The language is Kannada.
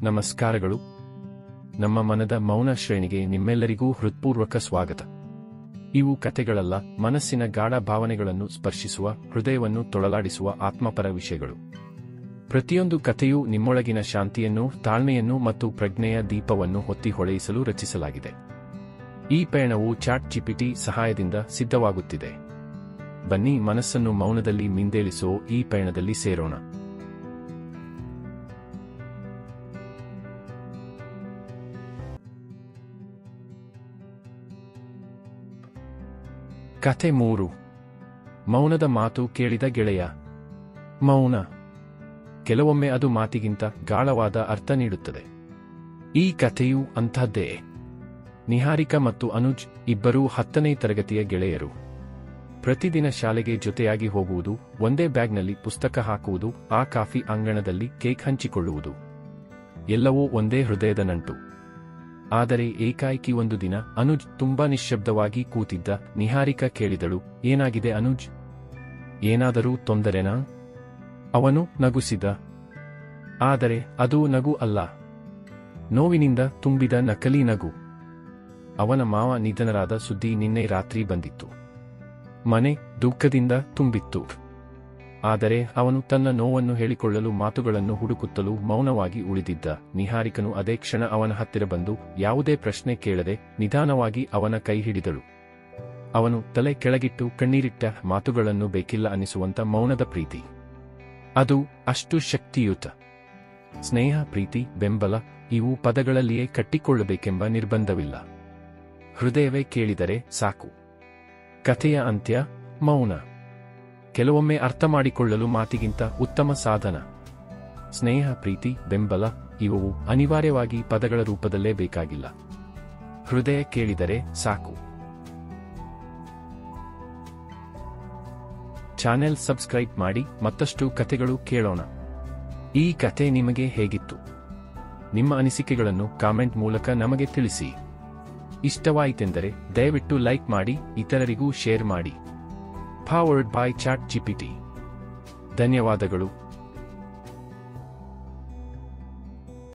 ನಮಸ್ಕಾರಗಳು. ನಮ್ಮ ಮನದ ಮೌನ ಶ್ರೇಣಿಗೆ ನಿಮ್ಮೆಲ್ಲರಿಗೂ ಹೃತ್ಪೂರ್ವಕ ಸ್ವಾಗತ. ಇವು ಕಥೆಗಳಲ್ಲ, ಮನಸ್ಸಿನ ಗಾಢ ಭಾವನೆಗಳನ್ನು ಸ್ಪರ್ಶಿಸುವ, ಹೃದಯವನ್ನು ತೊಳಲಾಡಿಸುವ ಆತ್ಮಪರ ವಿಷಯಗಳು. ಪ್ರತಿಯೊಂದು ಕಥೆಯೂ ನಿಮ್ಮೊಳಗಿನ ಶಾಂತಿಯನ್ನು, ತಾಳ್ಮೆಯನ್ನು ಮತ್ತು ಪ್ರಜ್ಞೆಯ ದೀಪವನ್ನು ಹೊತ್ತಿ ಹೊಳೆಯಿಸಲು ರಚಿಸಲಾಗಿದೆ. ಈ ಪಯಣವು ಚಾಟ್ ಜಿಪಿಟಿ ಸಹಾಯದಿಂದ ಸಿದ್ಧವಾಗುತ್ತಿದೆ. ಬನ್ನಿ, ಮನಸ್ಸನ್ನು ಮೌನದಲ್ಲಿ ಮಿಂದೇಳಿಸೋ ಈ ಪಯಣದಲ್ಲಿ ಸೇರೋಣ. ಕಥೆ 3. ಮೌನದ ಮಾತು ಕೇಳಿದ ಗೆಳೆಯ. ಮೌನ ಕೆಲವೊಮ್ಮೆ ಅದು ಮಾತಿಗಿಂತ ಗಾಢವಾದ ಅರ್ಥ ನೀಡುತ್ತದೆ. ಈ ಕಥೆಯೂ ಅಂಥದ್ದೇ. ನಿಹಾರಿಕಾ ಮತ್ತು ಅನುಜ್ ಇಬ್ಬರೂ 10ನೇ ತರಗತಿಯ ಗೆಳೆಯರು. ಪ್ರತಿದಿನ ಶಾಲೆಗೆ ಜೊತೆಯಾಗಿ ಹೋಗುವುದು, ಒಂದೇ ಬ್ಯಾಗ್ನಲ್ಲಿ ಪುಸ್ತಕ ಹಾಕುವುದು, ಆ ಕಾಫಿ ಅಂಗಣದಲ್ಲಿ ಕೇಕ್ ಹಂಚಿಕೊಳ್ಳುವುದು, ಎಲ್ಲವೂ ಒಂದೇ ಹೃದಯದ ನಂಟು. ಆದರೆ ಏಕಾಏಕಿ ಒಂದು ದಿನ ಅನುಜ್ ತುಂಬಾ ನಿಶ್ಶಬ್ದವಾಗಿ ಕೂತಿದ್ದ. ನಿಹಾರಿಕಾ ಕೇಳಿದಳು, ಏನಾಗಿದೆ ಅನುಜ್? ಏನಾದರೂ ತೊಂದರೆನಾ? ಅವನು ನಗುಸಿದ. ಆದರೆ ಅದು ನಗು ಅಲ್ಲ, ನೋವಿನಿಂದ ತುಂಬಿದ ನಕಲಿ ನಗು. ಅವನ ಮಾವ ನಿಧನರಾದ ಸುದ್ದಿ ನಿನ್ನೆ ರಾತ್ರಿ ಬಂದಿತ್ತು. ಮನೆ ದುಃಖದಿಂದ ತುಂಬಿತ್ತು. ಆದರೆ ಅವನು ತನ್ನ ನೋವನ್ನು ಹೇಳಿಕೊಳ್ಳಲು ಮಾತುಗಳನ್ನು ಹುಡುಕುತ್ತಲೂ ಮೌನವಾಗಿ ಉಳಿದಿದ್ದ. ನಿಹಾರಿಕನು ಅದೇ ಕ್ಷಣ ಅವನ ಹತ್ತಿರ ಬಂದು, ಯಾವುದೇ ಪ್ರಶ್ನೆ ಕೇಳದೆ ನಿಧಾನವಾಗಿ ಅವನ ಕೈ ಹಿಡಿದಳು. ಅವನು ತಲೆ ಕೆಳಗಿಟ್ಟು ಕಣ್ಣೀರಿಟ್ಟ. ಮಾತುಗಳನ್ನು ಬೇಕಿಲ್ಲ ಅನಿಸುವಂತ ಮೌನದ ಪ್ರೀತಿ. ಅದು ಅಷ್ಟು ಶಕ್ತಿಯುತ. ಸ್ನೇಹ, ಪ್ರೀತಿ, ಬೆಂಬಲ ಇವು ಪದಗಳಲ್ಲಿಯೇ ಕಟ್ಟಿಕೊಳ್ಳಬೇಕೆಂಬ ನಿರ್ಬಂಧವಿಲ್ಲ. ಹೃದಯವೇ ಕೇಳಿದರೆ ಸಾಕು. ಕಥೆಯ ಅಂತ್ಯ ಮೌನ. ಕೆಲವೊಮ್ಮೆ ಅರ್ಥ ಮಾಡಿಕೊಳ್ಳಲು ಮಾತಿಗಿಂತ ಉತ್ತಮ ಸಾಧನ. ಸ್ನೇಹ, ಪ್ರೀತಿ, ಬೆಂಬಲ ಇವು ಅನಿವಾರ್ಯವಾಗಿ ಪದಗಳ ರೂಪದಲ್ಲೇ ಬೇಕಾಗಿಲ್ಲ. ಹೃದಯ ಕೇಳಿದರೆ ಸಾಕು. ಚಾನೆಲ್ ಸಬ್ಸ್ಕ್ರೈಬ್ ಮಾಡಿ, ಮತ್ತಷ್ಟು ಕಥೆಗಳು ಕೇಳೋಣ. ಈ ಕಥೆ ನಿಮಗೆ ಹೇಗಿತ್ತು? ನಿಮ್ಮ ಅನಿಸಿಕೆಗಳನ್ನು ಕಾಮೆಂಟ್ ಮೂಲಕ ನಮಗೆ ತಿಳಿಸಿ. ಇಷ್ಟವಾಯಿತೆಂದರೆ ದಯವಿಟ್ಟು ಲೈಕ್ ಮಾಡಿ, ಇತರರಿಗೂ ಶೇರ್ ಮಾಡಿ. Powered by ChatGPT. ಧನ್ಯವಾದಗಳು.